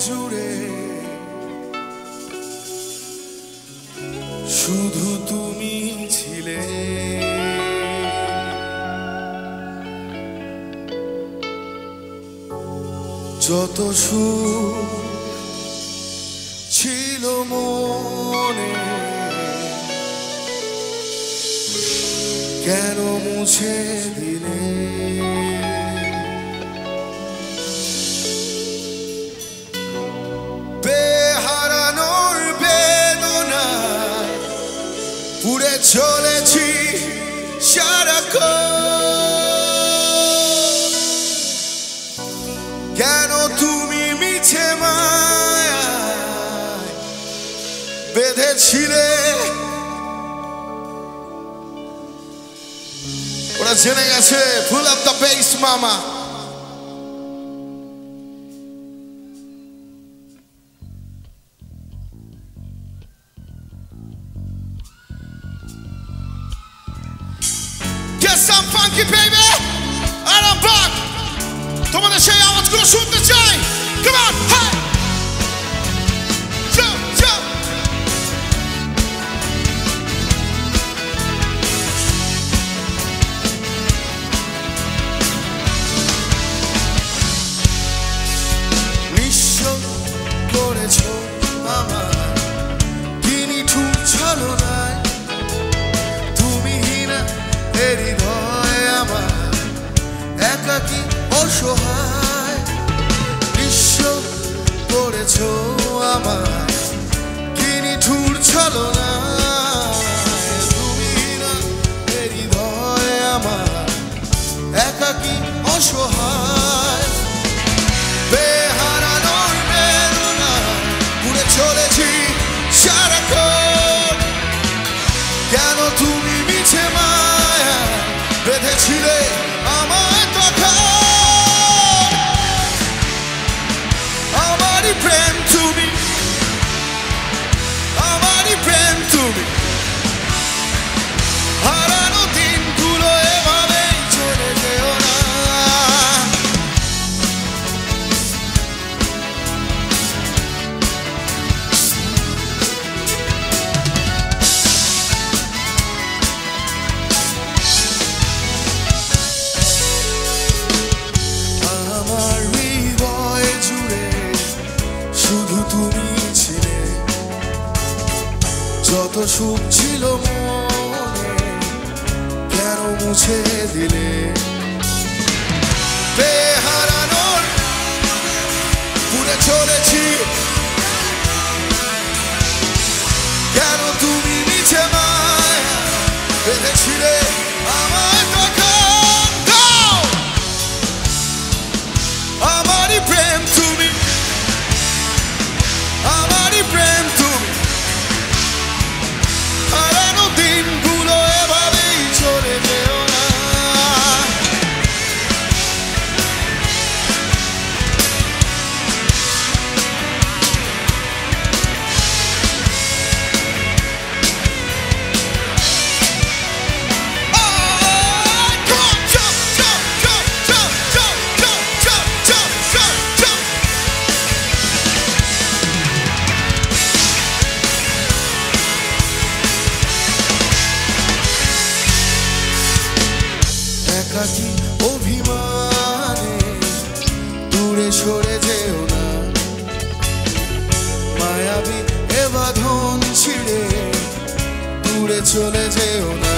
জুড়ে শুধু তুমি ছিলে। যত সুখ ছিল মনে কেন মুছে দিলে? বেহারানোর বেদনায় পুড়ে চলেছি সারাক্ষণ। কেন তুমি মিছে মায়ায় বেঁধেছিলে? ওরা জেনে গেছে। Pull up the bass, mama. Get some funky, baby. And I'm back. তোমাদের সেই আওয়াজগুলো শুনতে চাই। Come on, hey. Jump, jump. নিঃস্ব করেছো আমার কি নিঠুর ছলনায়। তুমি না হৃদয় আমার একাকী অসহায়। নিঃস্ব করেছো আমার কি নিঠুর ছলনায়। তুমি না হৃদয় আমার একাকী অসহায়। বেহারানোর বেদনায় পুড়ে চলেছি সারাক্ষণ। কেন তুমি মিছে মায়া বেঁধেছিলে আমায় তখন? আমারই প্রেম তুমি, আমারই প্রেম তুমি। হারানো দিনগুলো এভাবেই চলে যেও না। আমার হৃদয় জুড়ে শুধু তুমি ছিলে। যত সুখ ছিল মনে কেন মুছে দিলে? বেহারানোর পুড়ে চলেছি। কেন তুমি মিছে মায়া বেঁধেছিলে আমায় তখন? আমারই প্রেম তুমি, আমারই প্রেম তুমি। হারানো দিনগুলো এভাবেই চলে যেও না। একাকী অভিমানে দূরে সরে যেও না। মায়াবী এ বাঁধন ছিঁড়ে দূরে চলে যেও না।